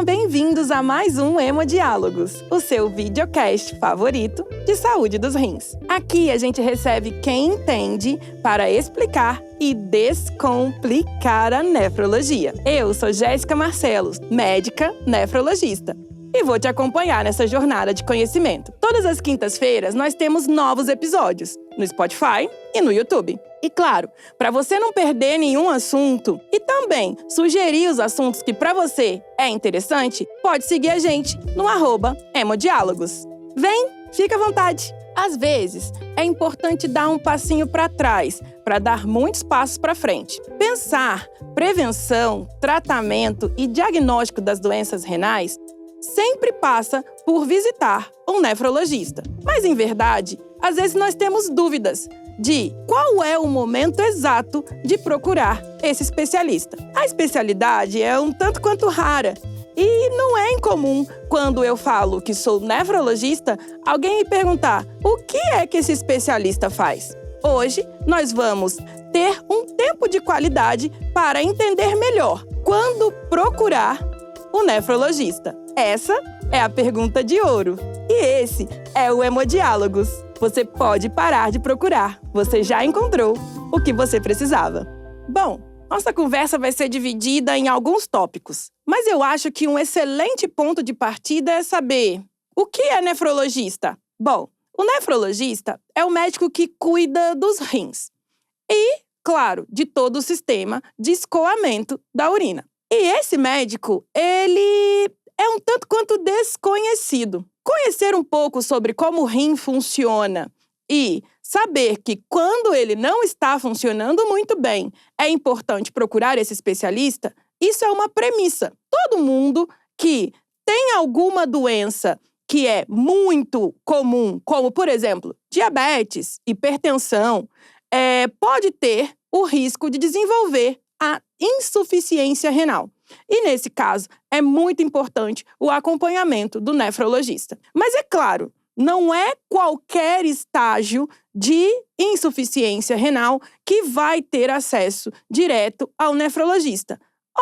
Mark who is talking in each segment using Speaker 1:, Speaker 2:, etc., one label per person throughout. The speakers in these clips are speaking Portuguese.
Speaker 1: Sejam bem-vindos a mais um Hemodiálogos, o seu videocast favorito de saúde dos rins. Aqui a gente recebe quem entende para explicar e descomplicar a nefrologia. Eu sou Jéssica Marcelos, médica nefrologista, e vou te acompanhar nessa jornada de conhecimento. Todas as quintas-feiras nós temos novos episódios no Spotify e no YouTube. E claro, para você não perder nenhum assunto e também sugerir os assuntos que para você é interessante, pode seguir a gente no @Hemodiálogos. Vem, fica à vontade! Às vezes, é importante dar um passinho para trás para dar muitos passos para frente. Pensar prevenção, tratamento e diagnóstico das doenças renais sempre passa por visitar um nefrologista. Mas, em verdade, às vezes nós temos dúvidas de qual é o momento exato de procurar esse especialista. A especialidade é um tanto quanto rara e não é incomum, quando eu falo que sou nefrologista, alguém me perguntar o que é que esse especialista faz. Hoje, nós vamos ter um tempo de qualidade para entender melhor quando procurar o nefrologista. Essa é a pergunta de ouro. E esse é o Hemodiálogos. Você pode parar de procurar. Você já encontrou o que você precisava. Bom, nossa conversa vai ser dividida em alguns tópicos. Mas eu acho que um excelente ponto de partida é saber o que é nefrologista. Bom, o nefrologista é o médico que cuida dos rins. E, claro, de todo o sistema de escoamento da urina. E esse médico, ele é um tanto quanto desconhecido. Conhecer um pouco sobre como o rim funciona e saber que quando ele não está funcionando muito bem, é importante procurar esse especialista, isso é uma premissa. Todo mundo que tem alguma doença que é muito comum, como, por exemplo, diabetes, hipertensão, pode ter o risco de desenvolver a insuficiência renal. E, nesse caso, é muito importante o acompanhamento do nefrologista. Mas, é claro, não é qualquer estágio de insuficiência renal que vai ter acesso direto ao nefrologista.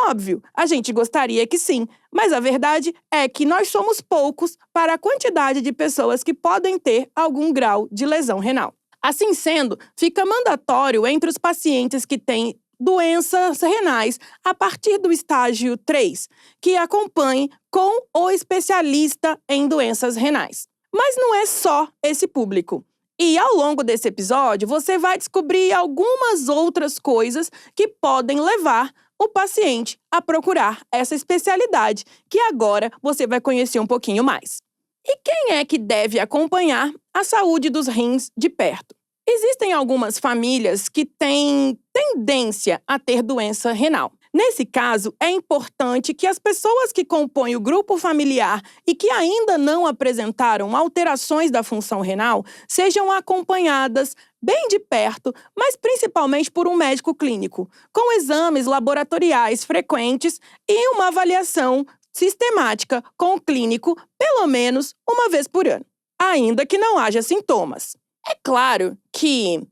Speaker 1: Óbvio, a gente gostaria que sim, mas a verdade é que nós somos poucos para a quantidade de pessoas que podem ter algum grau de lesão renal. Assim sendo, fica mandatório entre os pacientes que têm doenças renais a partir do estágio 3, que acompanhe com o especialista em doenças renais. Mas não é só esse público. E ao longo desse episódio, você vai descobrir algumas outras coisas que podem levar o paciente a procurar essa especialidade, que agora você vai conhecer um pouquinho mais. E quem é que deve acompanhar a saúde dos rins de perto? Existem algumas famílias que têm tendência a ter doença renal. Nesse caso, é importante que as pessoas que compõem o grupo familiar e que ainda não apresentaram alterações da função renal sejam acompanhadas bem de perto, mas principalmente por um médico clínico, com exames laboratoriais frequentes e uma avaliação sistemática com o clínico pelo menos uma vez por ano, ainda que não haja sintomas. É claro que,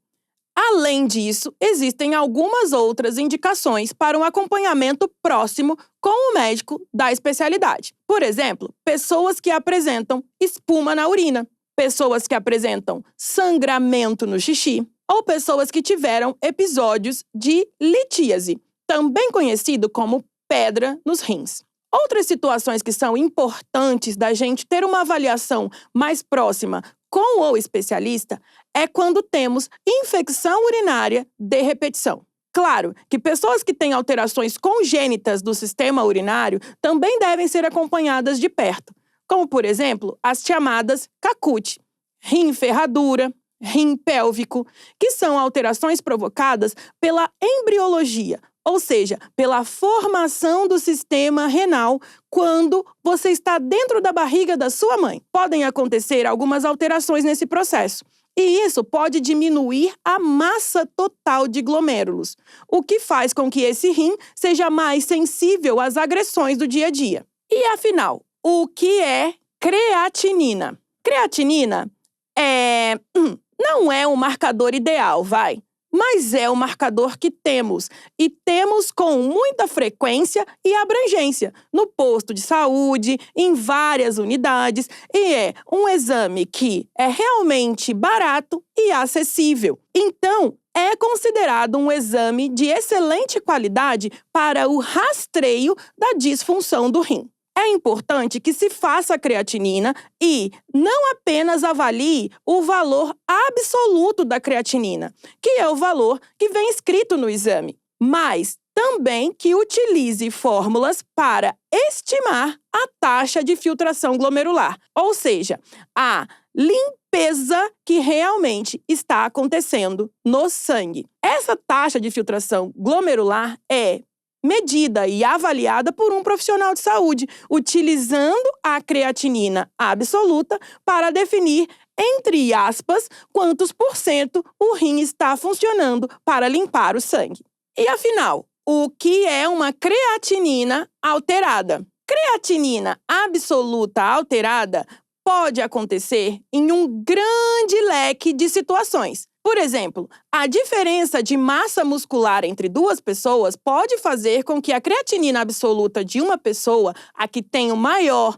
Speaker 1: além disso, existem algumas outras indicações para um acompanhamento próximo com o médico da especialidade. Por exemplo, pessoas que apresentam espuma na urina, pessoas que apresentam sangramento no xixi, ou pessoas que tiveram episódios de litíase, também conhecido como pedra nos rins. Outras situações que são importantes da gente ter uma avaliação mais próxima com o especialista é quando temos infecção urinária de repetição. Claro que pessoas que têm alterações congênitas do sistema urinário também devem ser acompanhadas de perto, como, por exemplo, as chamadas CACUT, rim ferradura, rim pélvico, que são alterações provocadas pela embriologia, ou seja, pela formação do sistema renal quando você está dentro da barriga da sua mãe. Podem acontecer algumas alterações nesse processo. E isso pode diminuir a massa total de glomérulos, o que faz com que esse rim seja mais sensível às agressões do dia a dia. E afinal, o que é creatinina? Creatinina não é um marcador ideal, vai. mas é o marcador que temos, e temos com muita frequência e abrangência, no posto de saúde, em várias unidades, e é um exame que é realmente barato e acessível. Então, é considerado um exame de excelente qualidade para o rastreio da disfunção do rim. É importante que se faça a creatinina e não apenas avalie o valor absoluto da creatinina, que é o valor que vem escrito no exame, mas também que utilize fórmulas para estimar a taxa de filtração glomerular, ou seja, a limpeza que realmente está acontecendo no sangue. Essa taxa de filtração glomerular é medida e avaliada por um profissional de saúde, utilizando a creatinina absoluta para definir, entre aspas, quantos % o rim está funcionando para limpar o sangue. E afinal, o que é uma creatinina alterada? Creatinina absoluta alterada pode acontecer em um grande leque de situações. Por exemplo, a diferença de massa muscular entre duas pessoas pode fazer com que a creatinina absoluta de uma pessoa, a que tem o maior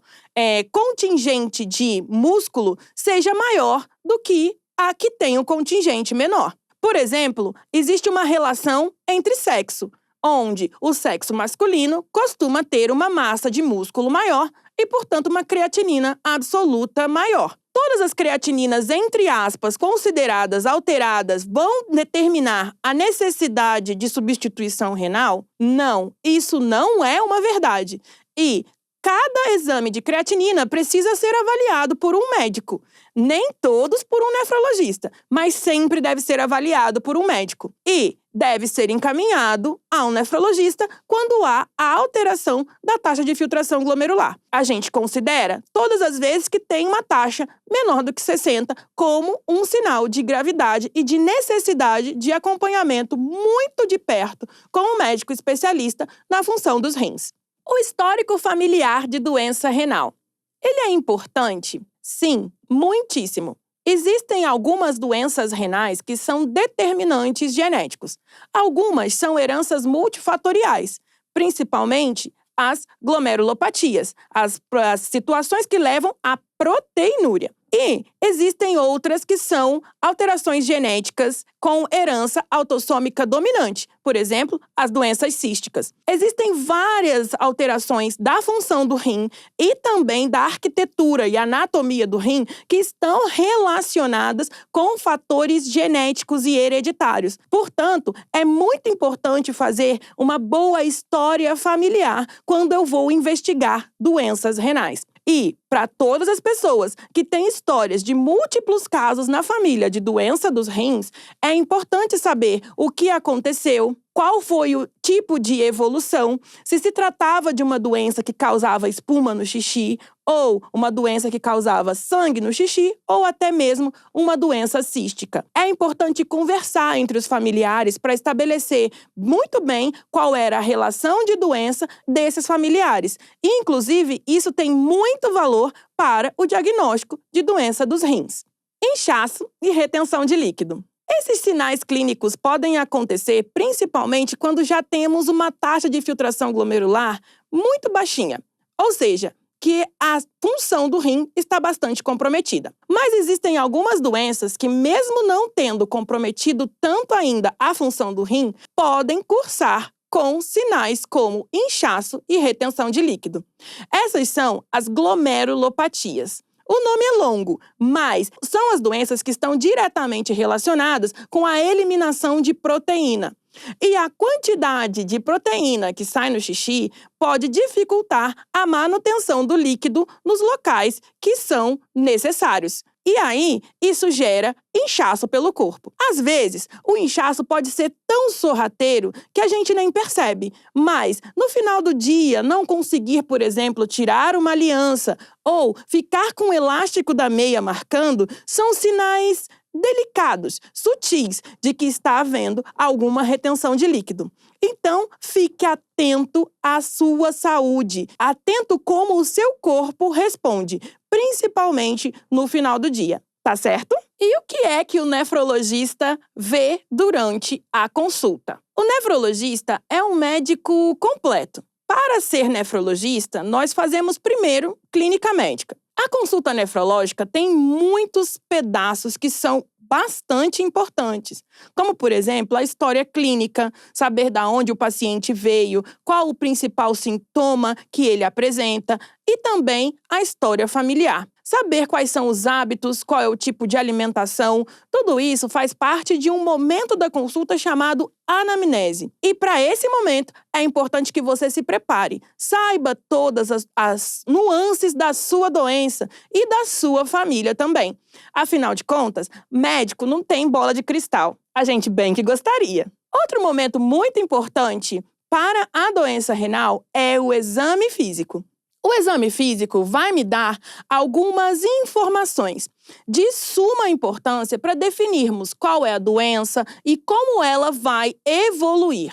Speaker 1: contingente de músculo, seja maior do que a que tem o contingente menor. Por exemplo, existe uma relação entre sexo, onde o sexo masculino costuma ter uma massa de músculo maior e, portanto, uma creatinina absoluta maior. Todas as creatininas, entre aspas, consideradas alteradas, vão determinar a necessidade de substituição renal? Não, isso não é uma verdade. E cada exame de creatinina precisa ser avaliado por um médico. Nem todos por um nefrologista, mas sempre deve ser avaliado por um médico. E deve ser encaminhado a um nefrologista quando há a alteração da taxa de filtração glomerular. A gente considera todas as vezes que tem uma taxa menor do que 60 como um sinal de gravidade e de necessidade de acompanhamento muito de perto com um médico especialista na função dos rins. O histórico familiar de doença renal. Ele é importante? Sim, muitíssimo. Existem algumas doenças renais que são determinantes genéticos. Algumas são heranças multifatoriais, principalmente as glomerulopatias, as situações que levam à proteinúria. E existem outras que são alterações genéticas com herança autossômica dominante, por exemplo, as doenças císticas. Existem várias alterações da função do rim e também da arquitetura e anatomia do rim que estão relacionadas com fatores genéticos e hereditários. Portanto, é muito importante fazer uma boa história familiar quando eu vou investigar doenças renais. E, para todas as pessoas que têm histórias de múltiplos casos na família de doença dos rins, é importante saber o que aconteceu, qual foi o tipo de evolução, se tratava de uma doença que causava espuma no xixi, ou uma doença que causava sangue no xixi, ou até mesmo uma doença cística. É importante conversar entre os familiares para estabelecer muito bem qual era a relação de doença desses familiares. E, inclusive, isso tem muito valor para o diagnóstico de doença dos rins. Inchaço e retenção de líquido. Esses sinais clínicos podem acontecer principalmente quando já temos uma taxa de filtração glomerular muito baixinha, ou seja, que a função do rim está bastante comprometida. Mas existem algumas doenças que, mesmo não tendo comprometido tanto ainda a função do rim, podem cursar com sinais como inchaço e retenção de líquido. Essas são as glomerulopatias. O nome é longo, mas são as doenças que estão diretamente relacionadas com a eliminação de proteína. E a quantidade de proteína que sai no xixi pode dificultar a manutenção do líquido nos locais que são necessários. E aí, isso gera inchaço pelo corpo. Às vezes, o inchaço pode ser tão sorrateiro que a gente nem percebe, mas no final do dia, não conseguir, por exemplo, tirar uma aliança ou ficar com o elástico da meia marcando são sinais delicados, sutis, de que está havendo alguma retenção de líquido. Então, fique atento à sua saúde, atento como o seu corpo responde, principalmente no final do dia, tá? Tá certo? E o que é que o nefrologista vê durante a consulta? O nefrologista é um médico completo. Para ser nefrologista, nós fazemos primeiro clínica médica. A consulta nefrológica tem muitos pedaços que são bastante importantes, como, por exemplo, a história clínica, saber de onde o paciente veio, qual o principal sintoma que ele apresenta e também a história familiar. Saber quais são os hábitos, qual é o tipo de alimentação, tudo isso faz parte de um momento da consulta chamado anamnese. E para esse momento, é importante que você se prepare, saiba todas as nuances da sua doença e da sua família também. Afinal de contas, médico não tem bola de cristal. A gente bem que gostaria. Outro momento muito importante para a doença renal é o exame físico. O exame físico vai me dar algumas informações de suma importância para definirmos qual é a doença e como ela vai evoluir.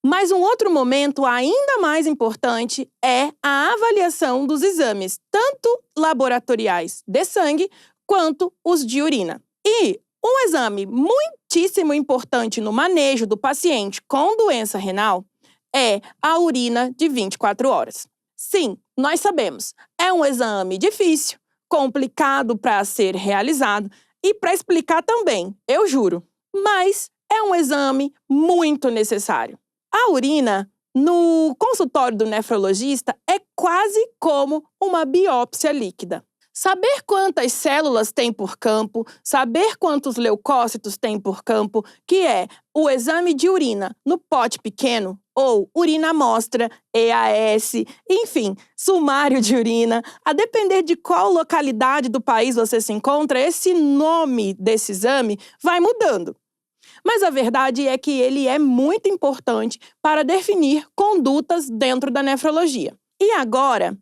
Speaker 1: Mas um outro momento ainda mais importante é a avaliação dos exames, tanto laboratoriais de sangue quanto os de urina. E um exame muitíssimo importante no manejo do paciente com doença renal é a urina de 24 horas. Sim, nós sabemos, é um exame difícil, complicado para ser realizado e para explicar também, eu juro. Mas é um exame muito necessário. A urina, no consultório do nefrologista, é quase como uma biópsia líquida. Saber quantas células tem por campo, saber quantos leucócitos tem por campo, que é o exame de urina no pote pequeno, ou urina amostra, EAS, enfim, sumário de urina, a depender de qual localidade do país você se encontra, esse nome desse exame vai mudando. Mas a verdade é que ele é muito importante para definir condutas dentro da nefrologia. E agora,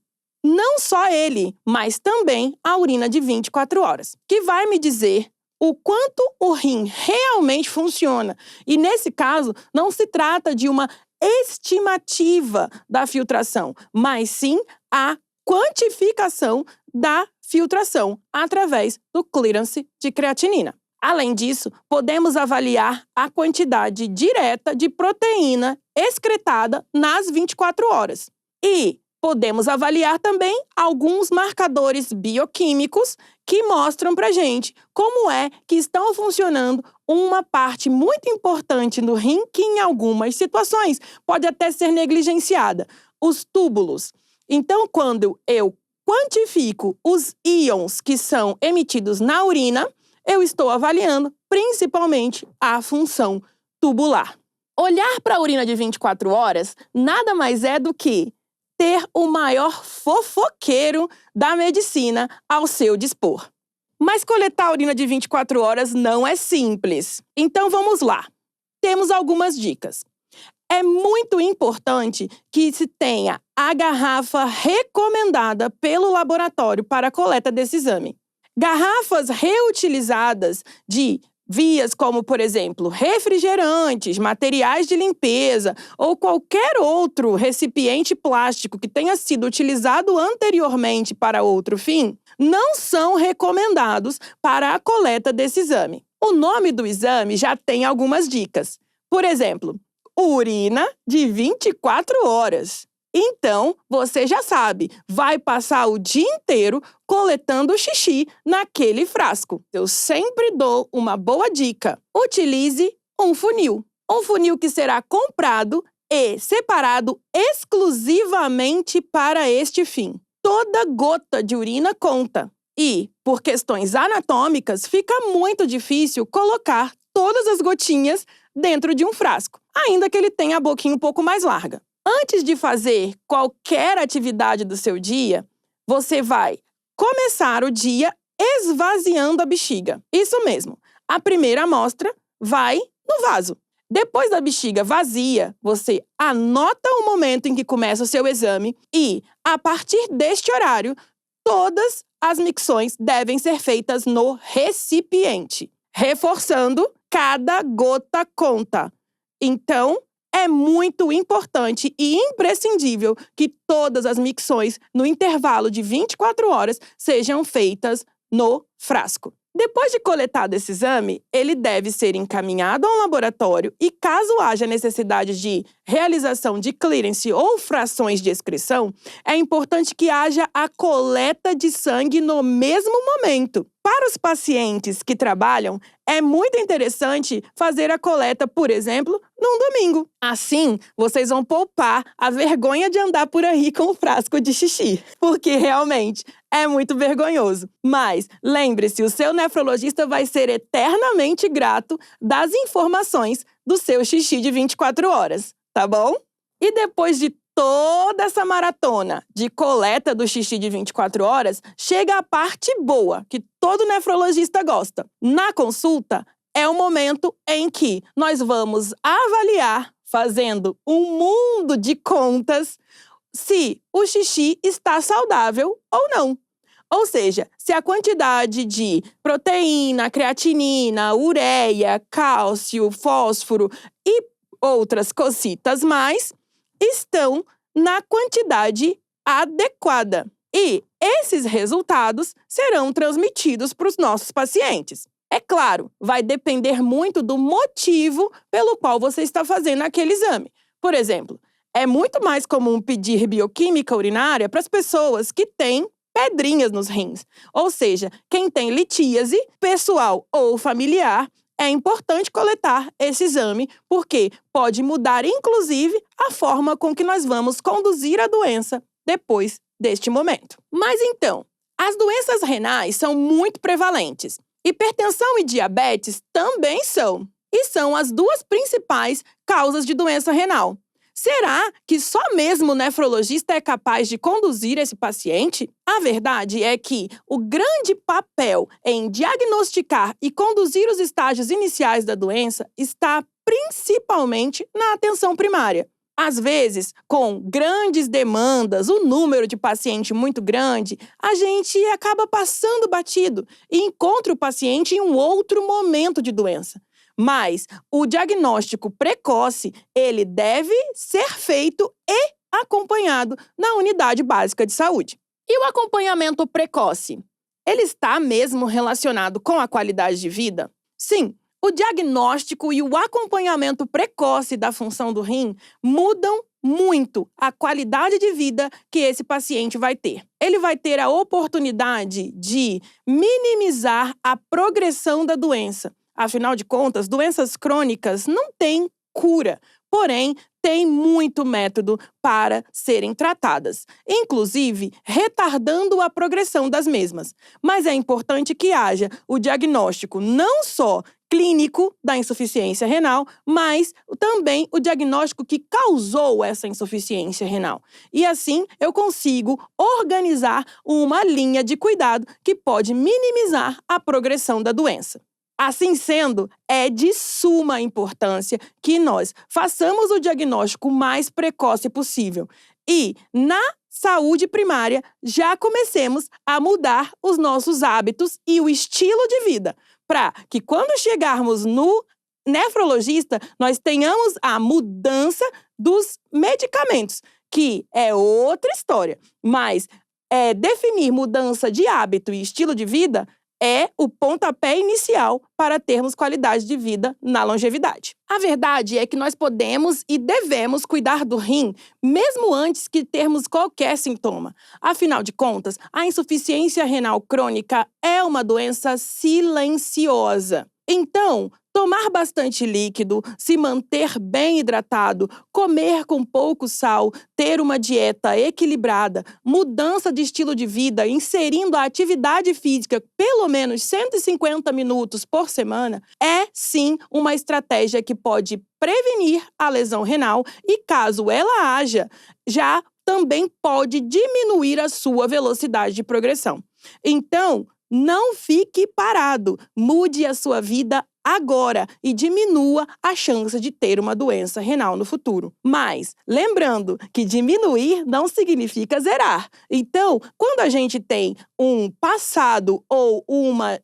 Speaker 1: não só ele, mas também a urina de 24 horas, que vai me dizer o quanto o rim realmente funciona. E nesse caso, não se trata de uma estimativa da filtração, mas sim a quantificação da filtração através do clearance de creatinina. Além disso, podemos avaliar a quantidade direta de proteína excretada nas 24 horas. E podemos avaliar também alguns marcadores bioquímicos que mostram pra gente como é que estão funcionando uma parte muito importante do rim que em algumas situações pode até ser negligenciada, os túbulos. Então, quando eu quantifico os íons que são emitidos na urina, eu estou avaliando principalmente a função tubular. Olhar para a urina de 24 horas nada mais é do que ter o maior fofoqueiro da medicina ao seu dispor. Mas coletar a urina de 24 horas não é simples. Então vamos lá. Temos algumas dicas. É muito importante que se tenha a garrafa recomendada pelo laboratório para a coleta desse exame. Garrafas reutilizadas de vias como, por exemplo, refrigerantes, materiais de limpeza ou qualquer outro recipiente plástico que tenha sido utilizado anteriormente para outro fim, não são recomendados para a coleta desse exame. O nome do exame já tem algumas dicas. Por exemplo, urina de 24 horas. Então, você já sabe, vai passar o dia inteiro coletando xixi naquele frasco. Eu sempre dou uma boa dica. Utilize um funil. Um funil que será comprado e separado exclusivamente para este fim. Toda gota de urina conta. E, por questões anatômicas, fica muito difícil colocar todas as gotinhas dentro de um frasco, ainda que ele tenha a boquinha um pouco mais larga. Antes de fazer qualquer atividade do seu dia, você vai começar o dia esvaziando a bexiga. Isso mesmo, a primeira amostra vai no vaso. Depois da bexiga vazia, você anota o momento em que começa o seu exame e, a partir deste horário, todas as micções devem ser feitas no recipiente. Reforçando, cada gota conta. Então, é muito importante e imprescindível que todas as micções no intervalo de 24 horas sejam feitas no frasco. Depois de coletado esse exame, ele deve ser encaminhado a um laboratório e, caso haja necessidade de realização de clearance ou frações de excreção, é importante que haja a coleta de sangue no mesmo momento. Para os pacientes que trabalham, é muito interessante fazer a coleta, por exemplo, num domingo. Assim, vocês vão poupar a vergonha de andar por aí com um frasco de xixi, porque realmente é muito vergonhoso. Mas lembre-se, o seu nefrologista vai ser eternamente grato das informações do seu xixi de 24 horas, tá bom? E depois de toda essa maratona de coleta do xixi de 24 horas, chega a parte boa, que todo nefrologista gosta. Na consulta, é o momento em que nós vamos avaliar, fazendo um mundo de contas, se o xixi está saudável ou não. Ou seja, se a quantidade de proteína, creatinina, ureia, cálcio, fósforo e outras cositas mais estão na quantidade adequada. E esses resultados serão transmitidos para os nossos pacientes. É claro, vai depender muito do motivo pelo qual você está fazendo aquele exame. Por exemplo, é muito mais comum pedir bioquímica urinária para as pessoas que têm pedrinhas nos rins. Ou seja, quem tem litíase, pessoal ou familiar, é importante coletar esse exame, porque pode mudar, inclusive, a forma com que nós vamos conduzir a doença depois deste momento. Mas então, as doenças renais são muito prevalentes. Hipertensão e diabetes também são. E são as duas principais causas de doença renal. Será que só mesmo o nefrologista é capaz de conduzir esse paciente? A verdade é que o grande papel em diagnosticar e conduzir os estágios iniciais da doença está principalmente na atenção primária. Às vezes, com grandes demandas, o número de paciente muito grande, a gente acaba passando batido e encontra o paciente em um outro momento de doença. Mas o diagnóstico precoce, ele deve ser feito e acompanhado na unidade básica de saúde. E o acompanhamento precoce? Ele está mesmo relacionado com a qualidade de vida? Sim, o diagnóstico e o acompanhamento precoce da função do rim mudam muito a qualidade de vida que esse paciente vai ter. Ele vai ter a oportunidade de minimizar a progressão da doença. Afinal de contas, doenças crônicas não têm cura, porém, tem muito método para serem tratadas, inclusive retardando a progressão das mesmas. Mas é importante que haja o diagnóstico não só clínico da insuficiência renal, mas também o diagnóstico que causou essa insuficiência renal. E assim, eu consigo organizar uma linha de cuidado que pode minimizar a progressão da doença. Assim sendo, é de suma importância que nós façamos o diagnóstico mais precoce possível e, na saúde primária, já comecemos a mudar os nossos hábitos e o estilo de vida, para que quando chegarmos no nefrologista, nós tenhamos a mudança dos medicamentos, que é outra história, mas definir mudança de hábito e estilo de vida é o pontapé inicial para termos qualidade de vida na longevidade. A verdade é que nós podemos e devemos cuidar do rim mesmo antes que termos qualquer sintoma. Afinal de contas, a insuficiência renal crônica é uma doença silenciosa. Então, tomar bastante líquido, se manter bem hidratado, comer com pouco sal, ter uma dieta equilibrada, mudança de estilo de vida, inserindo a atividade física pelo menos 150 minutos por semana, é sim uma estratégia que pode prevenir a lesão renal e, caso ela haja, já também pode diminuir a sua velocidade de progressão. Então, não fique parado, mude a sua vida agora e diminua a chance de ter uma doença renal no futuro. Mas, lembrando que diminuir não significa zerar. Então, quando a gente tem um passado ou uma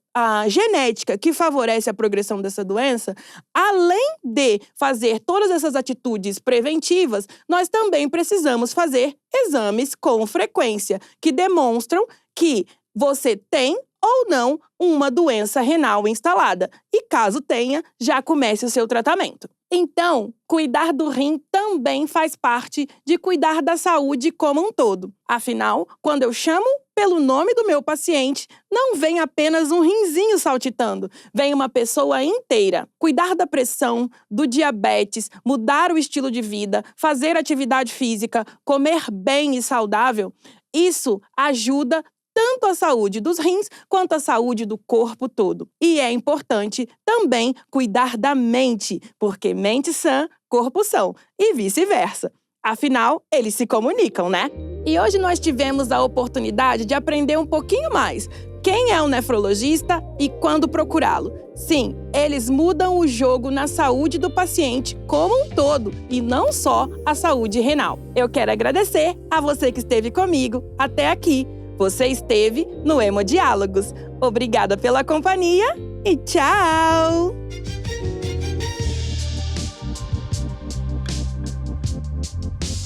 Speaker 1: genética que favorece a progressão dessa doença, além de fazer todas essas atitudes preventivas, nós também precisamos fazer exames com frequência, que demonstram que você tem ou não uma doença renal instalada. E caso tenha, já comece o seu tratamento. Então, cuidar do rim também faz parte de cuidar da saúde como um todo. Afinal, quando eu chamo pelo nome do meu paciente, não vem apenas um rinzinho saltitando, vem uma pessoa inteira. Cuidar da pressão, do diabetes, mudar o estilo de vida, fazer atividade física, comer bem e saudável, isso ajuda tanto a saúde dos rins quanto a saúde do corpo todo. E é importante também cuidar da mente, porque mente sã, corpo são, e vice-versa. Afinal, eles se comunicam, né? E hoje nós tivemos a oportunidade de aprender um pouquinho mais. Quem é um nefrologista e quando procurá-lo? Sim, eles mudam o jogo na saúde do paciente como um todo e não só a saúde renal. Eu quero agradecer a você que esteve comigo até aqui. Você esteve no Hemodiálogos. Obrigada pela companhia e tchau!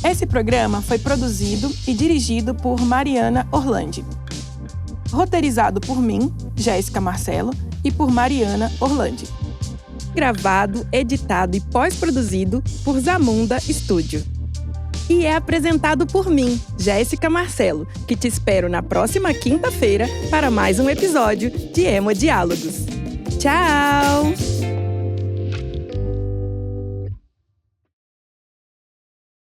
Speaker 1: Esse programa foi produzido e dirigido por Mariana Orlandi. Roteirizado por mim, Jéssica Marcelo, e por Mariana Orlandi. Gravado, editado e pós-produzido por Zamunda Studio. E é apresentado por mim, Jéssica Marcelo, que te espero na próxima quinta-feira para mais um episódio de Hemodiálogos. Tchau!